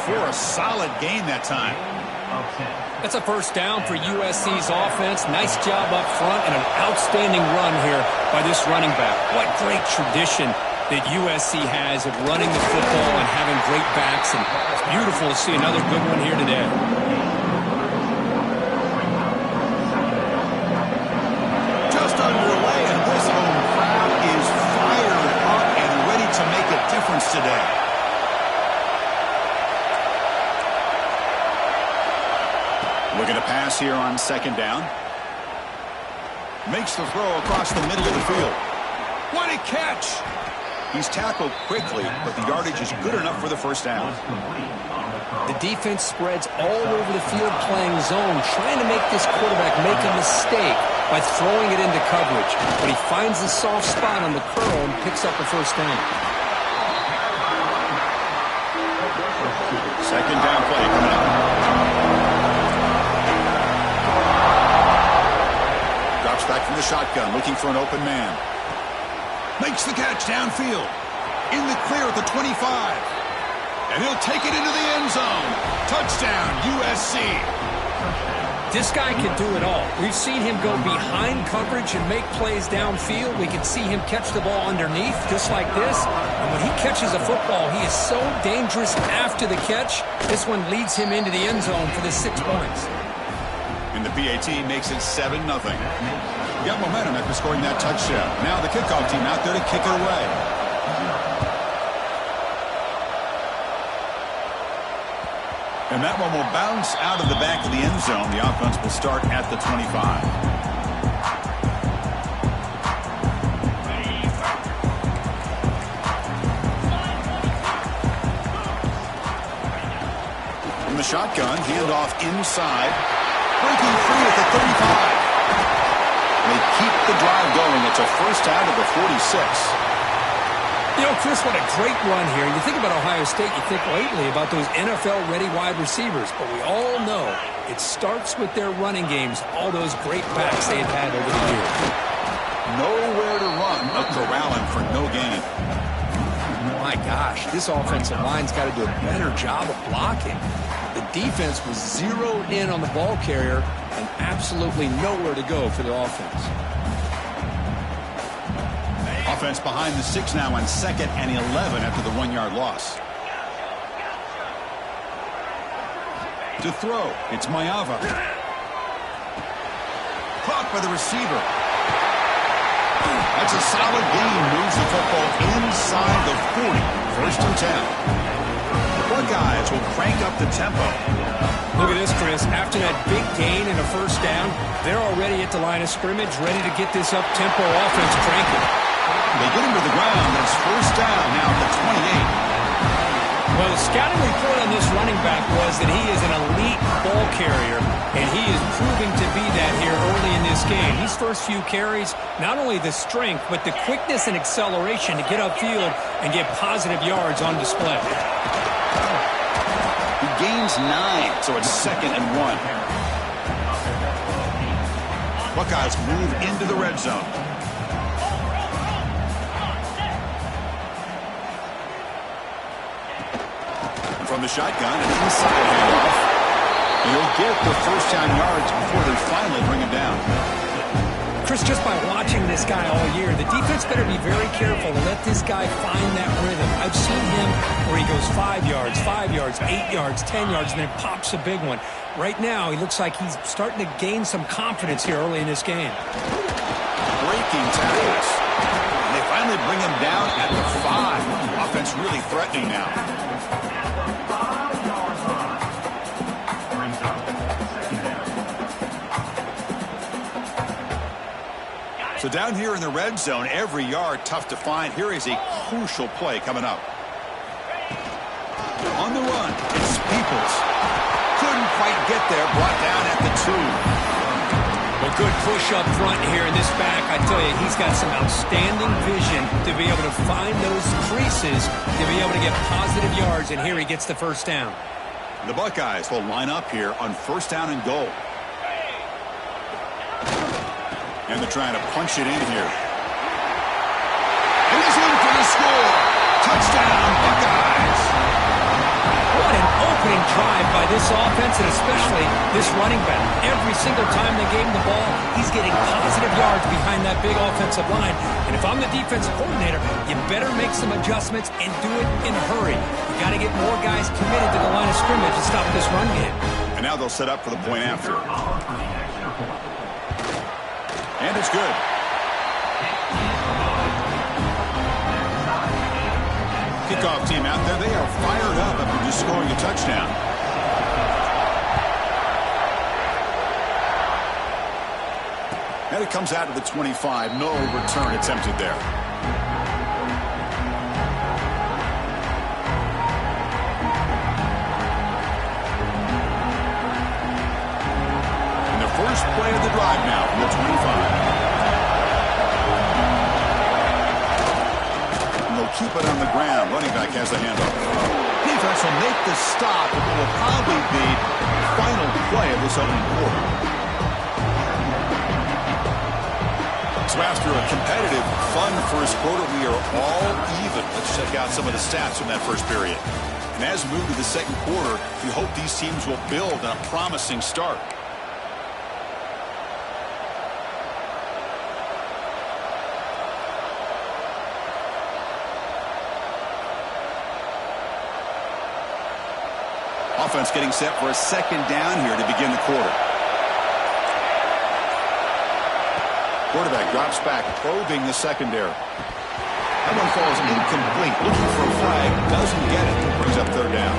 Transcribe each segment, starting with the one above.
for a solid gain that time. That's a first down for USC's offense. Nice job up front and an outstanding run here by this running back. What great tradition that USC has of running the football and having great backs. And it's beautiful to see another good one here today. Just underway, and this home crowd is fired up and ready to make a difference today. Looking to pass here on second down. Makes the throw across the middle of the field. What a catch! He's tackled quickly, but the yardage is good enough for the first down. The defense spreads all over the field playing zone, trying to make this quarterback make a mistake by throwing it into coverage. But he finds the soft spot on the curl and picks up the first down. Second down play coming up. Drops back from the shotgun, looking for an open man. Makes the catch downfield. In the clear at the 25. And he'll take it into the end zone. Touchdown, USC. This guy can do it all. We've seen him go behind coverage and make plays downfield. We can see him catch the ball underneath, just like this. And when he catches a football, he is so dangerous after the catch. This one leads him into the end zone for the 6 points. And the PAT makes it 7-0. Got momentum after scoring that touchdown. Now the kickoff team out there to kick it away. And that one will bounce out of the back of the end zone. The offense will start at the 25. From the shotgun, handoff inside. Breaking free at the 35. They keep the drive going. It's a first out of the 46. You know, Chris, what a great run here. You think about Ohio State, you think lately about those NFL-ready wide receivers. But we all know it starts with their running games, all those great backs they've had over the years. Nowhere to run. A corralling for no gain. My gosh, this offensive line's got to do a better job of blocking. The defense was zeroed in on the ball carrier and absolutely nowhere to go for the offense. Offense behind the 6 now on 2nd and 11 after the 1-yard loss. To throw, it's Mayava. Caught by the receiver. That's a solid gain. Moves the football inside the 40. First and 10. Buckeyes will crank up the tempo. Look at this, Chris. After that big gain and a first down, they're already at the line of scrimmage, ready to get this up-tempo offense cranking. They get him to the ground. It's first down now at the 28. Well, the scouting report on this running back was that he is an elite ball carrier, and he is proving to be that here early in this game. These first few carries, not only the strength, but the quickness and acceleration to get upfield and get positive yards on display. He gains 9, so it's 2nd and 1. Buckeyes move into the red zone. From the shotgun, an inside handoff. He'll get the first down yards before they finally bring him down. Chris, just by watching this guy all year, the defense better be very careful to let this guy find that rhythm. I've seen him where he goes 5 yards, 8 yards, 10 yards, and then pops a big one. Right now, he looks like he's starting to gain some confidence here early in this game. Breaking tackles. And they finally bring him down at the 5. Offense really threatening now. So down here in the red zone, every yard tough to find. Here is a crucial play coming up. On the run, it's Peoples. Couldn't quite get there, brought down at the 2. Well, good push up front here in this back. I tell you, he's got some outstanding vision to be able to find those creases, to be able to get positive yards, and here he gets the first down. The Buckeyes will line up here on first down and goal. And they're trying to punch it in here. And he's in for the score. Touchdown, Buckeyes. What an opening drive by this offense, and especially this running back. Every single time they gave him the ball, he's getting positive yards behind that big offensive line. And if I'm the defensive coordinator, you better make some adjustments and do it in a hurry. You got to get more guys committed to the line of scrimmage to stop this run game. And now they'll set up for the point after. And it's good. Kickoff team out there, they are fired up after just scoring a touchdown. And it comes out to the 25. No return attempted there. And the first play of the drive now from the 25. Keep it on the ground. Running back has the handoff. Defense will make the stop, but it will probably be the final play of this opening quarter. So after a competitive, fun first quarter, we are all even. Let's check out some of the stats from that first period. And as we move to the second quarter, we hope these teams will build on a promising start. Offense getting set for a second down here to begin the quarter. Quarterback drops back, probing the secondary. That one falls incomplete. Looking for a flag, doesn't get it. Brings up third down.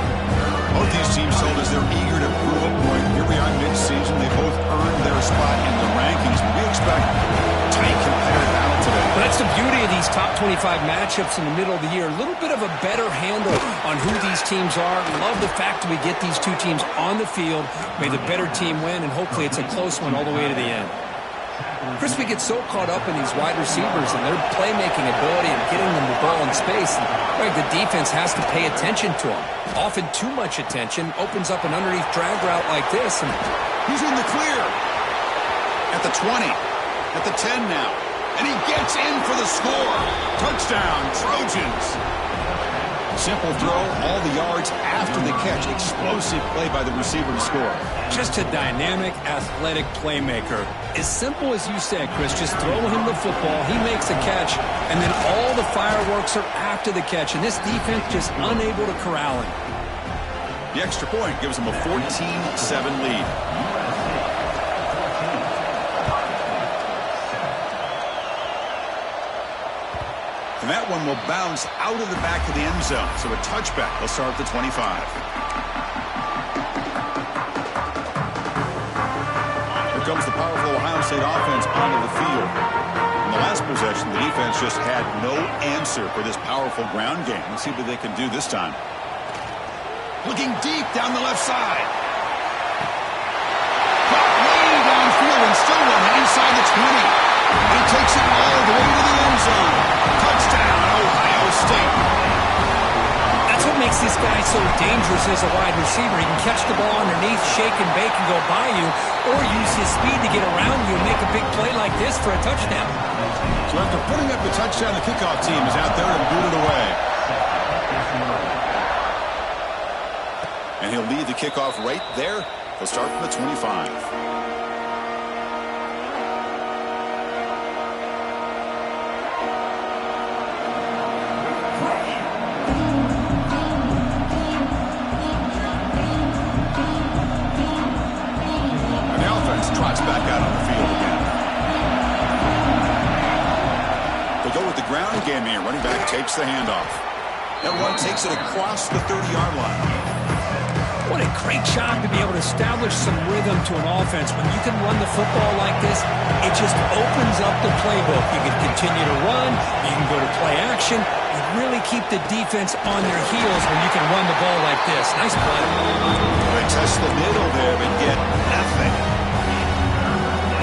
Both these teams told us they're eager to prove a point. Here we are mid-season. They both earned their spot in the rankings. We expect a tight competitive battle today. Well, that's the beauty of these top 25 matchups in the middle of the year. A little bit of a better handle on who these teams are. Love the fact that we get these two teams on the field. May the better team win, and hopefully it's a close one all the way to the end. Chris, we get so caught up in these wide receivers and their playmaking ability and getting them the ball in space. And, right, the defense has to pay attention to them. Often too much attention opens up an underneath drag route like this. And he's in the clear. At the 20. At the 10 now. And he gets in for the score. Touchdown, Trojans. Simple throw, all the yards after the catch. Explosive play by the receiver to score. Just a dynamic, athletic playmaker. As simple as you said, Chris, just throw him the football, he makes a catch, and then all the fireworks are after the catch. And this defense just unable to corral him. The extra point gives them a 14-7 lead. And that one will bounce out of the back of the end zone. So a touchback. They'll start at the 25. Here comes the powerful Ohio State offense onto the field. In the last possession, the defense just had no answer for this powerful ground game. Let's see what they can do this time. Looking deep down the left side. Caught way downfield and still one inside the 20. He takes it all the way to the end zone. Touchdown, Ohio State. That's what makes this guy so dangerous as a wide receiver. He can catch the ball underneath, shake and bake and go by you, or use his speed to get around you and make a big play like this for a touchdown. So after putting up the touchdown, the kickoff team is out there to boot it away. And he'll lead the kickoff right there. He'll start from the 25. Trots back out on the field again. They go with the ground game here. Running back takes the handoff. That one takes it across the 30-yard line. What a great job to be able to establish some rhythm to an offense. When you can run the football like this, it just opens up the playbook. You can continue to run. You can go to play action. You really keep the defense on their heels when you can run the ball like this. Nice play. They test the middle there, but get nothing.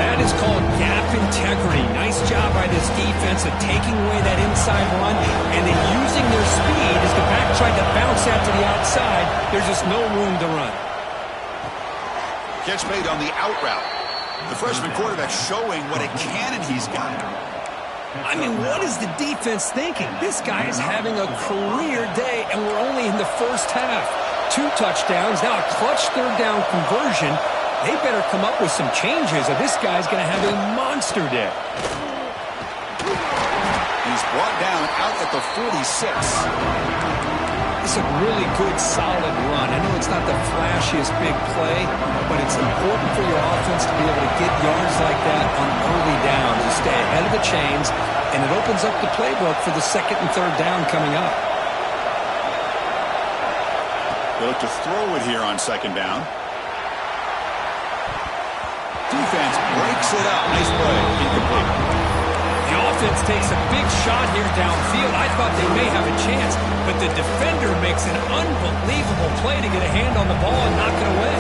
That is called gap integrity. Nice job by this defense of taking away that inside run and then using their speed as the back tried to bounce that to the outside. There's just no room to run. Catch made on the out route. The freshman quarterback showing what a cannon he's got. I mean, what is the defense thinking? This guy is having a career day, and we're only in the first half. 2 touchdowns, now a clutch third down conversion. They better come up with some changes or this guy's going to have a monster day. He's brought down out at the 46. It's a really good, solid run. I know it's not the flashiest big play, but it's important for your offense to be able to get yards like that on early downs. You stay ahead of the chains, and it opens up the playbook for the 2nd and 3rd down coming up. They look to throw it here on 2nd down. Defense breaks it up. Nice play. Incomplete. The offense takes a big shot here downfield. I thought they may have a chance, but the defender makes an unbelievable play to get a hand on the ball and knock it away.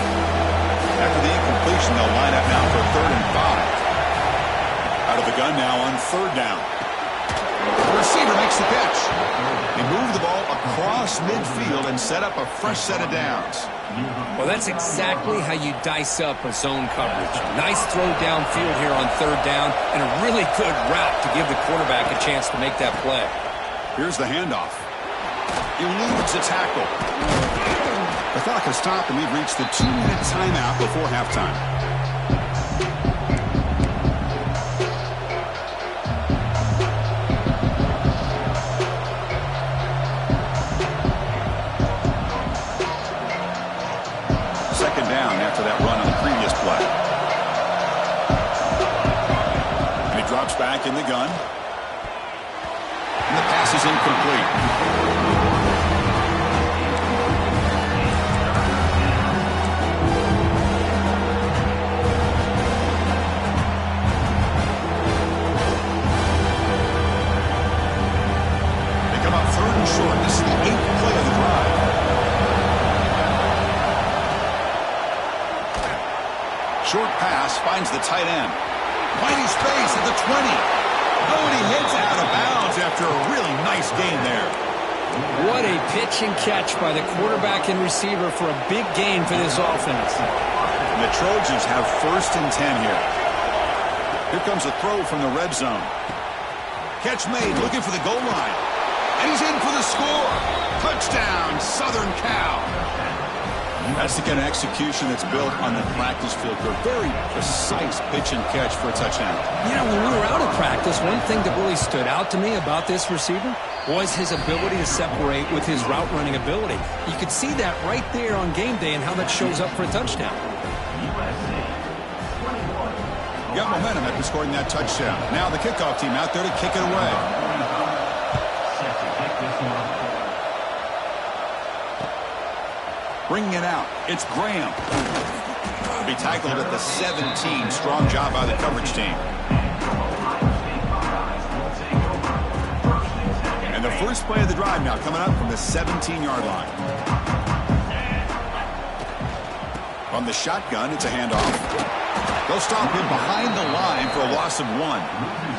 After the incompletion, they'll line up now for 3rd and 5. Out of the gun now on 3rd down. The receiver makes the catch. They move the ball across midfield and set up a fresh set of downs. Well, that's exactly how you dice up a zone coverage. Nice throw downfield here on 3rd down and a really good route to give the quarterback a chance to make that play. Here's the handoff. Eludes a tackle. The clock has stopped and we've reached the 2-minute timeout before halftime. After that run on the previous play. And he drops back in the gun. And the pass is incomplete. They come up 3rd and short. This is the 8th play of the drive. Short pass finds the tight end. Mighty space at the 20. Oh, and he hits out of bounds after a really nice gain there. What a pitch and catch by the quarterback and receiver for a big gain for this offense. And the Trojans have 1st and 10 here. Here comes a throw from the red zone. Catch made, looking for the goal line. And he's in for the score. Touchdown, Southern Cal. That's the kind of execution that's built on the practice field. A very precise pitch and catch for a touchdown. You know, when we were out of practice, one thing that really stood out to me about this receiver was his ability to separate with his route running ability. You could see that right there on game day and how that shows up for a touchdown. Got momentum after scoring that touchdown. Now the kickoff team out there to kick it away. Bringing it out, it's Graham. He'll be tackled at the 17. Strong job by the coverage team. And the first play of the drive now coming up from the 17-yard line. From the shotgun, it's a handoff. They'll stop him behind the line for a loss of 1.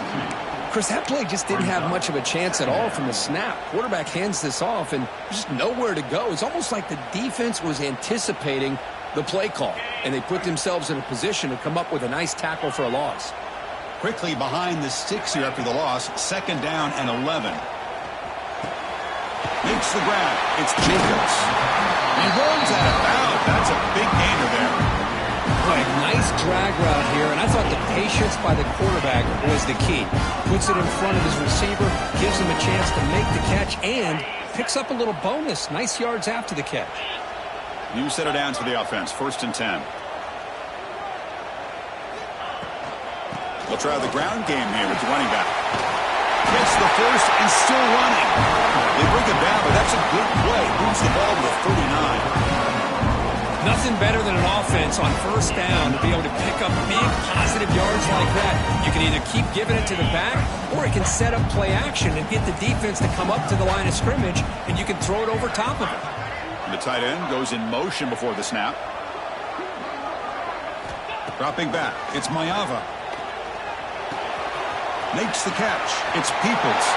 Chris, that play just didn't have much of a chance at all from the snap. Quarterback hands this off, and there's just nowhere to go. It's almost like the defense was anticipating the play call, and they put themselves in a position to come up with a nice tackle for a loss. Quickly behind the sticks here after the loss. 2nd down and 11. Makes the grab. It's Jacobs. He runs out of bounds. That's a big gainer there. Right, nice drag route here, and I thought the patience by the quarterback was the key. Puts it in front of his receiver, gives him a chance to make the catch, and picks up a little bonus. Nice yards after the catch. New set of downs for the offense. 1st and 10. They'll try the ground game here with the running back. Gets the first and still running. They bring it down, but that's a good play. Moves the ball to the 39. Nothing better than an offense on 1st down to be able to pick up big positive yards like that. You can either keep giving it to the back, or you can set up play action and get the defense to come up to the line of scrimmage, and you can throw it over top of it. And the tight end goes in motion before the snap. Dropping back, it's Mayava. Makes the catch. It's Peoples.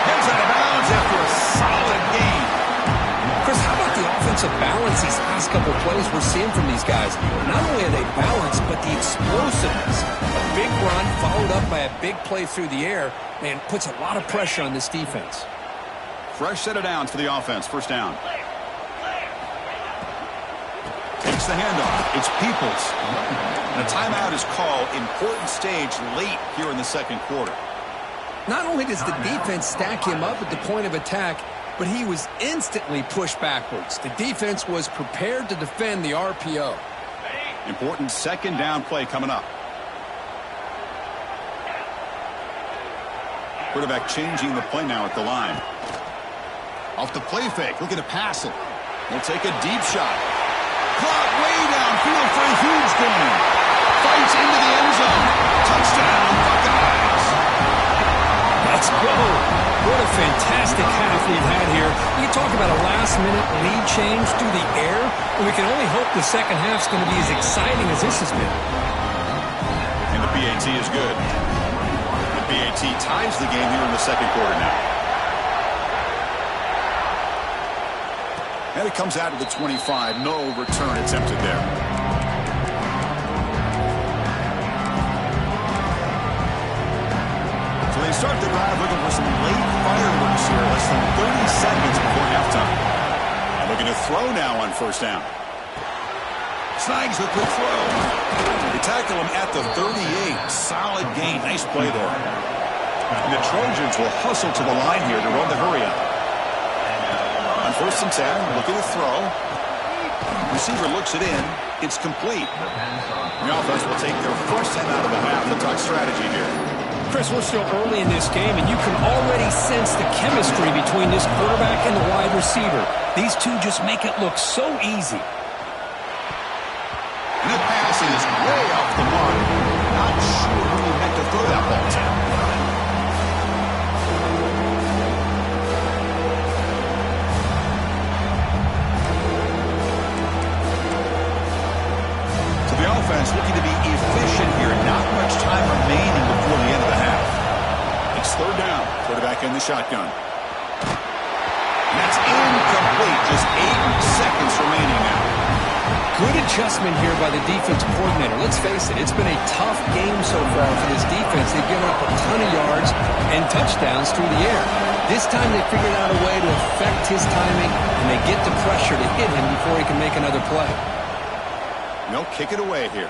Heads out of bounds after a solid gain. Chris, how about the offensive balance these last couple of plays we're seeing from these guys? Not only are they balanced, but the explosiveness. A big run followed up by a big play through the air, man, puts a lot of pressure on this defense. Fresh set of downs for the offense. 1st down. the handoff. It's Peoples. And a timeout is called. Important stage late here in the second quarter. Not only does the defense stack him up at the point of attack, but he was instantly pushed backwards. The defense was prepared to defend the RPO. Important second down play coming up. Quarterback changing the play now at the line. Off the play fake, looking to pass it. He'll take a deep shot. Caught way downfield for a huge gain. Fights into the end zone. Touchdown, Buckeyes. Let's go. What a fantastic half we've had here. We talk about a last-minute lead change through the air, and we can only hope the second half's going to be as exciting as this has been. And the PAT is good. The PAT ties the game here in the second quarter now. And it comes out to the 25. No return attempted there. So they start the drive looking for some late fireworks here. Less than 30 seconds before halftime. And looking to throw now on first down. Snags the quick throw. They tackle him at the 38. Solid gain. Nice play there. And the Trojans will hustle to the line here to run the hurry up. On 1st and 10, looking to throw. Receiver looks it in. It's complete. The offense will take their first 10 out of the half. The tuck strategy here. Chris, we're still early in this game, and you can already sense the chemistry between this quarterback and the wide receiver. These two just make it look so easy. And the pass is way off the mark. Not sure who he meant to throw that ball to. So the offense looking to be efficient here. Not much time remaining before the end of the half. It's third down. Quarterback in the shotgun. And that's incomplete. Just 8 seconds remaining now. Good adjustment here by the defensive coordinator. Let's face it, it's been a tough game so far for this defense. They've given up a ton of yards and touchdowns through the air. This time they figured out a way to affect his timing, and they get the pressure to hit him before he can make another play. No, kick it away here.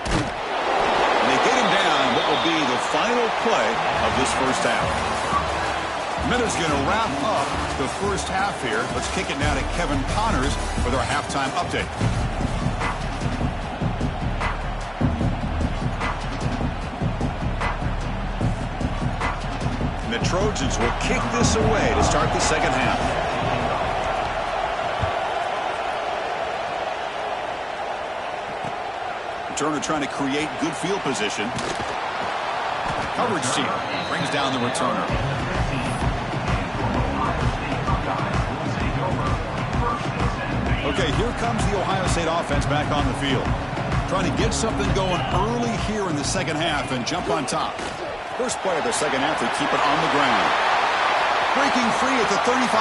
And they get him down what will be the final play of this first half. Minutes going to wrap up the first half here. Let's kick it now to Kevin Connors with our halftime update. And the Trojans will kick this away to start the second half. Turner trying to create good field position. Coverage team brings down the returner. Okay, here comes the Ohio State offense back on the field. Trying to get something going early here in the second half and jump on top. First play of the second half, they keep it on the ground. Breaking free at the 35.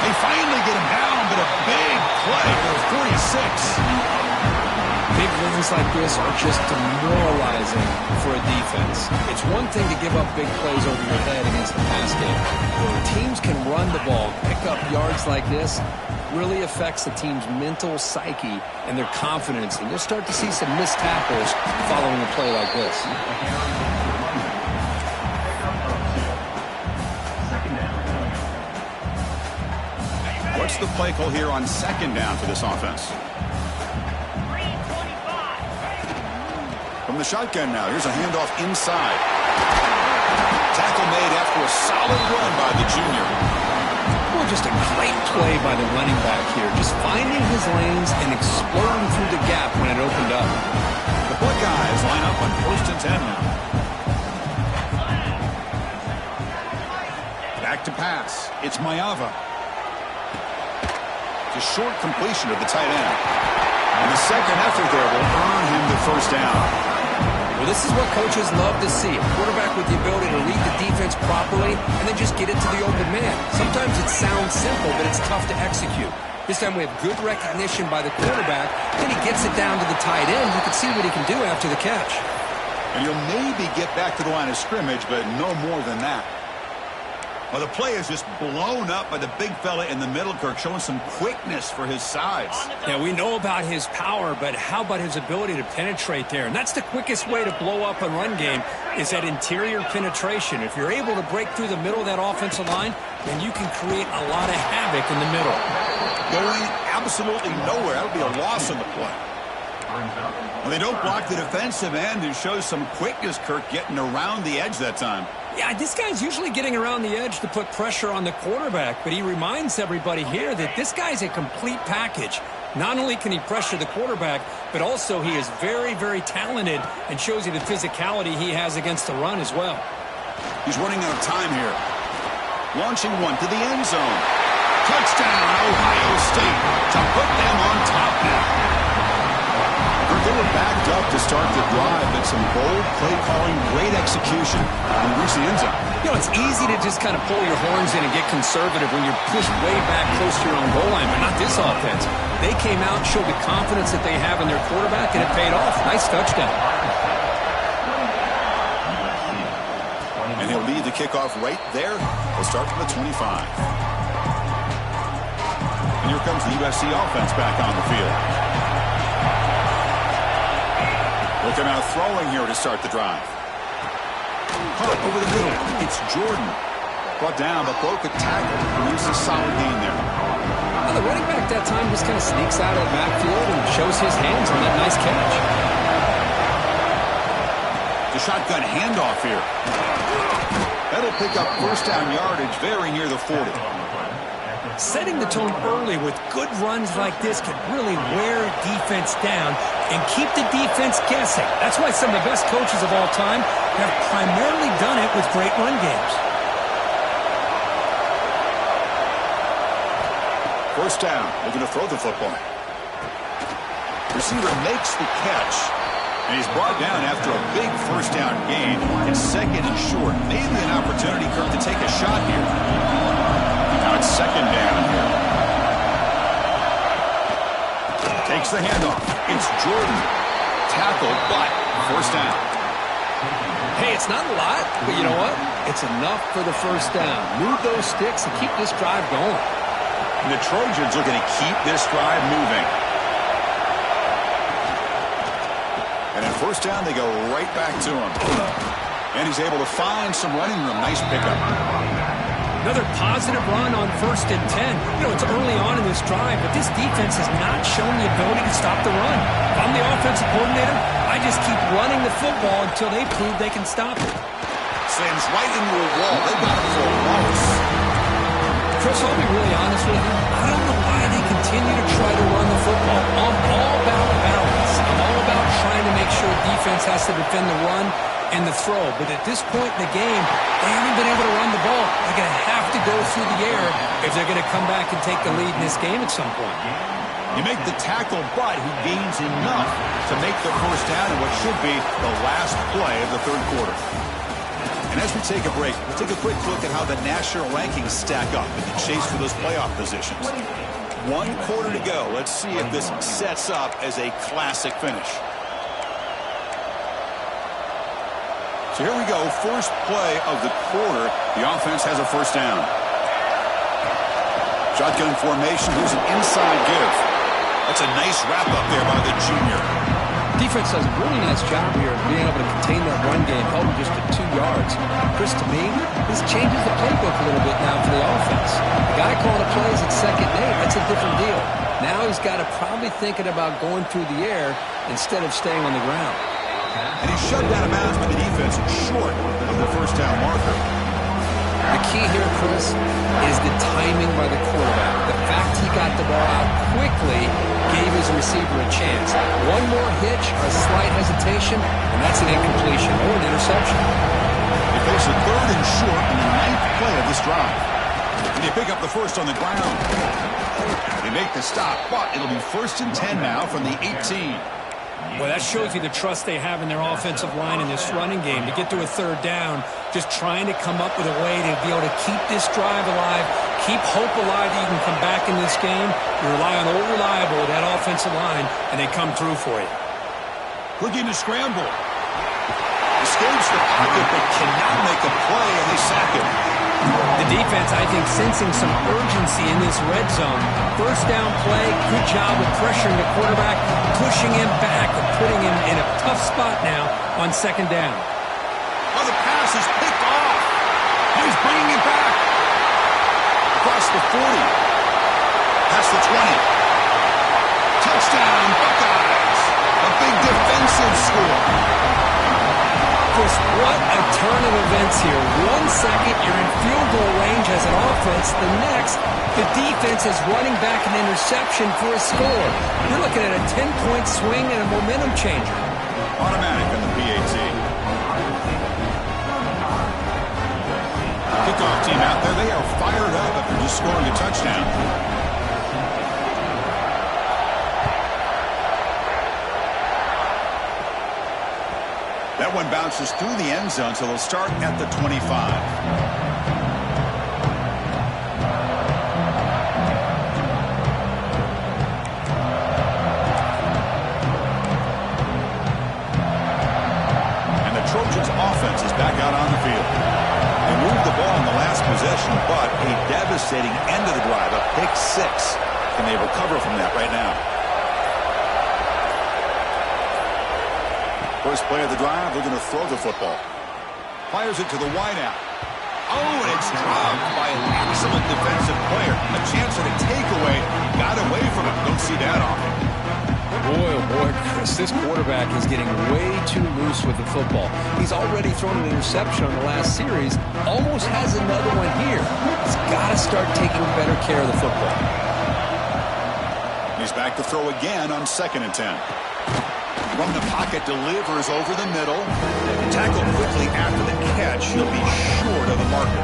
They finally get him down, but a big play for 46. Big wins like this are just demoralizing for a defense. It's one thing to give up big plays over your head against the pass game. When teams can run the ball, pick up yards like this, really affects the team's mental psyche and their confidence. And you'll start to see some missed tackles following a play like this. What's the play call here on second down for this offense? From the shotgun now, here's a handoff inside. Tackle made after a solid run by the junior. Well, just a great play by the running back here. Just finding his lanes and exploding through the gap when it opened up. The Buckeyes line up on 1st and 10 now. Back to pass. It's Mayava. It's a short completion of the tight end. And the second effort there will earn him the first down. Well, this is what coaches love to see. A quarterback with the ability to read the defense properly and then just get it to the open man. Sometimes it sounds simple, but it's tough to execute. This time we have good recognition by the quarterback. Then he gets it down to the tight end. You can see what he can do after the catch. And he'll maybe get back to the line of scrimmage, but no more than that. Well, the play is just blown up by the big fella in the middle, Kirk, showing some quickness for his size. Yeah, we know about his power, but how about his ability to penetrate there? And that's the quickest way to blow up a run game, is that interior penetration. If you're able to break through the middle of that offensive line, then you can create a lot of havoc in the middle. Going absolutely nowhere. That'll be a loss on the play. Well, they don't block the defensive end and shows some quickness, Kirk, getting around the edge that time. Yeah, this guy's usually getting around the edge to put pressure on the quarterback, but he reminds everybody here that this guy's a complete package. Not only can he pressure the quarterback, but also he is very, very talented and shows you the physicality he has against the run as well. He's running out of time here. Launching one to the end zone. Touchdown, Ohio State, to put them on top now. They were backed up to start the drive, but some bold play calling, great execution, and reach the end zone. You know, it's easy to just kind of pull your horns in and get conservative when you're pushed way back close to your own goal line, but not this offense. They came out and showed the confidence that they have in their quarterback, and it paid off. Nice touchdown. And he'll lead the kickoff right there. They'll start from the 25. And here comes the USC offense back on the field. Looking out throwing here to start the drive. Caught over the middle. It's Jordan. Brought down, but broke a tackle. Produced a solid gain there. Well, the running back that time just kind of sneaks out of the backfield and shows his hands on that nice catch. The shotgun handoff here. That'll pick up first down yardage very near the 40. Setting the tone early with good runs like this can really wear a defense down and keep the defense guessing. That's why some of the best coaches of all time have primarily done it with great run games. First down, looking to throw the football. Receiver makes the catch, and he's brought down after a big first down gain. It's second and short. Maybe an opportunity, Kirk, to take a shot here. Now it's second down here. Takes the handoff. It's Jordan. Tackle, but first down. Hey, it's not a lot, but you know what? It's enough for the first down. Move those sticks and keep this drive going. And the Trojans looking to keep this drive moving. And at first down, they go right back to him. And he's able to find some running room. Nice pickup. Another positive run on 1st and 10. You know, it's early on in this drive, but this defense has not shown the ability to stop the run. If I'm the offensive coordinator, I just keep running the football until they prove they can stop it. Slams right into a wall. They got him for a loss. Chris, I'll be really honest with you. I don't know why they continue to try to run the football. I'm all about balance. I'm all about trying to make sure defense has to defend the run and the throw. But at this point in the game, they haven't been able to run the ball. They're going to have to go through the air if they're going to come back and take the lead in this game at some point. You make the tackle, but he gains enough to make the first down in what should be the last play of the third quarter. And as we take a break, we'll take a quick look at how the national rankings stack up in the chase for those playoff positions. 1 quarter to go. Let's see if this sets up as a classic finish. So here we go, first play of the quarter. The offense has a first down. Shotgun formation, here's an inside give. That's a nice wrap up there by the junior. Defense does a really nice job here of being able to contain that run game, held him just to 2 yards. Chris, to me, this changes the playbook a little bit now for the offense. The guy calling the plays at 2nd and 8, that's a different deal. Now he's got to probably thinking about going through the air instead of staying on the ground. And he's shoved out of bounds by the defense short of the first down marker. The key here, Chris, is the timing by the quarterback. The fact he got the ball out quickly gave his receiver a chance. One more hitch, a slight hesitation, and that's an incompletion or an interception. They face a 3rd and short in the 9th play of this drive. And they pick up the first on the ground. They make the stop, but it'll be 1st and 10 now from the 18. Well, that shows you the trust they have in their offensive line in this running game. To get to a 3rd down, just trying to come up with a way to be able to keep this drive alive, keep hope alive that you can come back in this game. You rely on old reliable with that offensive line, and they come through for you. Looking to scramble. Escapes the pocket, but cannot make a play, and they sack him. The defense, I think, sensing some urgency in this red zone. First down play, good job of pressuring the quarterback, pushing him back and putting him in a tough spot now on second down. Oh, the pass is picked off. He's bringing it back. Across the 40. Past the 20. Touchdown, Buckeyes. A big defensive score. Chris, what a turn of events here. 1 second, you're in field goal range as an offense. The next, the defense is running back an interception for a score. You're looking at a 10-point swing and a momentum changer. Automatic on the PAT. Kickoff team out there. They are fired up after just scoring a touchdown. That one bounces through the end zone, so they'll start at the 25. And the Trojans' offense is back out on the field. They moved the ball in the last possession, but a devastating end of the drive, a pick six. Can they recover from that right now? First play of the drive, they're going to throw the football. Fires it to the wideout. Oh, and it's dropped by an excellent defensive player. A chance at a takeaway. Got away from it. Don't see that often. Boy, oh boy, Chris, this quarterback is getting way too loose with the football. He's already thrown an interception on the last series. Almost has another one here. He's got to start taking better care of the football. He's back to throw again on 2nd and 10. From the pocket, delivers over the middle. Tackled quickly after the catch. He'll be short of the marker.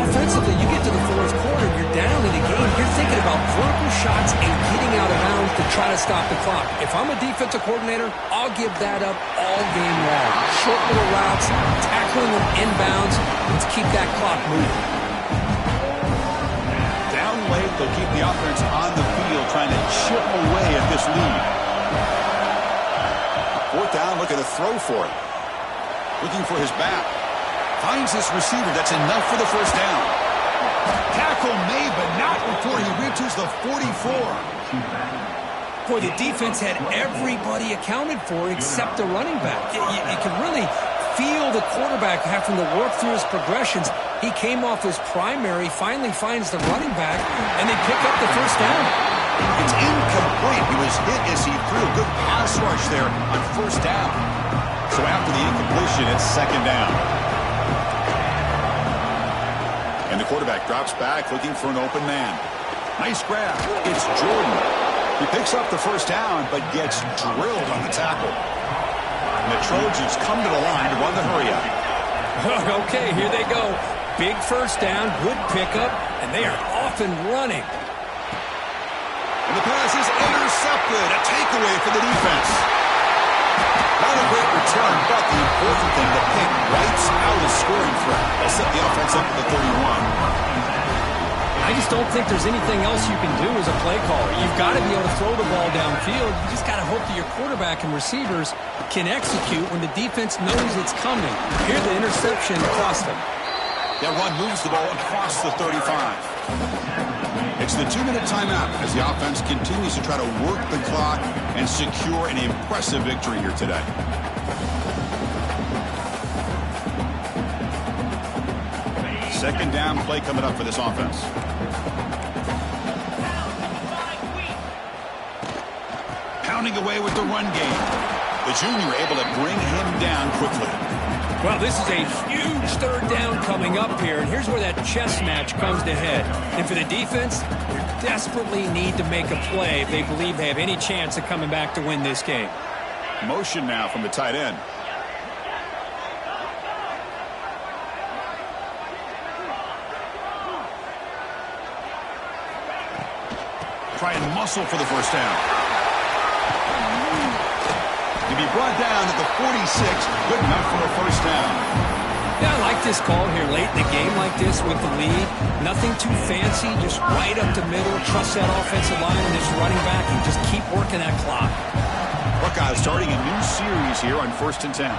Offensively, you get to the fourth quarter, you're down in the game. You're thinking about vertical shots and getting out of bounds to try to stop the clock. If I'm a defensive coordinator, I'll give that up all game long. Short little routes, tackling them inbounds. Let's keep that clock moving. Down late, they'll keep the offense on the field, trying to chip away at this lead. 4th down, looking to throw for it. Looking for his back. Finds his receiver. That's enough for the first down. Tackle made, but not before he reaches the 44. Boy, the defense had everybody accounted for except the running back. You can really feel the quarterback having to work through his progressions. He came off his primary, finally finds the running back, and they pick up the first down. It's incomplete. He was hit as he threw. Good pass rush there on 1st down. So after the incompletion, it's 2nd down. And the quarterback drops back looking for an open man. Nice grab. It's Jordan. He picks up the first down, but gets drilled on the tackle. And the Trojans come to the line to run the hurry up. Okay, here they go. Big first down, good pickup, and they are off and running. And the pass is intercepted. A takeaway for the defense. Not a great return, but the important thing, the pick wipes out a scoring threat. They'll set the offense up at the 31. I just don't think there's anything else you can do as a play caller. You've got to be able to throw the ball downfield. You just got to hope that your quarterback and receivers can execute when the defense knows it's coming. Here, the interception cost them. That run moves the ball across the 35. It's the 2-minute timeout as the offense continues to try to work the clock and secure an impressive victory here today. Second down play coming up for this offense. Pounding away with the run game. The junior able to bring him down quickly. Well, this is a huge 3rd down coming up here, and here's where that chess match comes to head. And for the defense, they desperately need to make a play if they believe they have any chance of coming back to win this game. Motion now from the tight end. Try and muscle for the first down. To be brought down at the 46, good enough for a first down. Yeah, I like this call here late in the game like this with the lead. Nothing too fancy, just right up the middle. Trust that offensive line and this running back and just keep working that clock. Buckeyes starting a new series here on 1st and 10.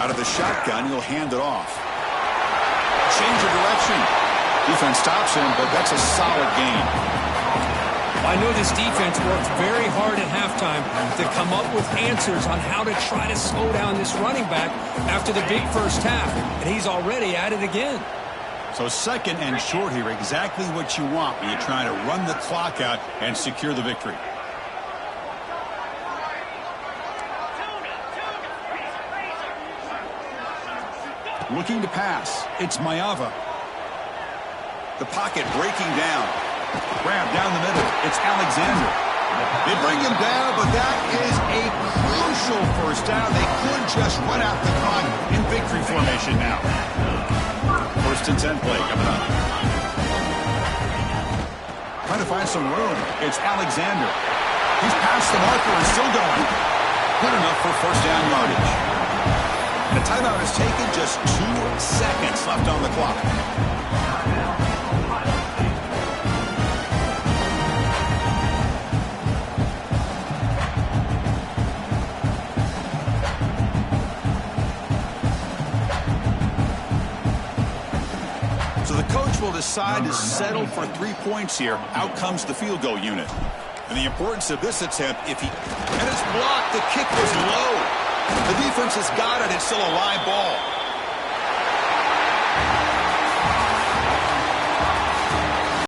Out of the shotgun, he'll hand it off. Change of direction. Defense stops him, but that's a solid gain. I know this defense worked very hard at halftime to come up with answers on how to try to slow down this running back after the big first half, and he's already at it again. So second and short here, exactly what you want when you're trying to run the clock out and secure the victory. Looking to pass. It's Mayava. The pocket breaking down. Grab down the middle. It's Alexander. They bring him down, but that is a crucial first down. They could just run out the clock in victory formation now. First and 10 play coming up. Trying to find some room. It's Alexander. He's past the marker and still going. Good enough for first down yardage. The timeout is taken, just 2 seconds left on the clock. So the coach will decide to settle for 3 points here. Out comes the field goal unit. And the importance of this attempt, and it's blocked, the kick was low. The defense has got it. It's still a live ball.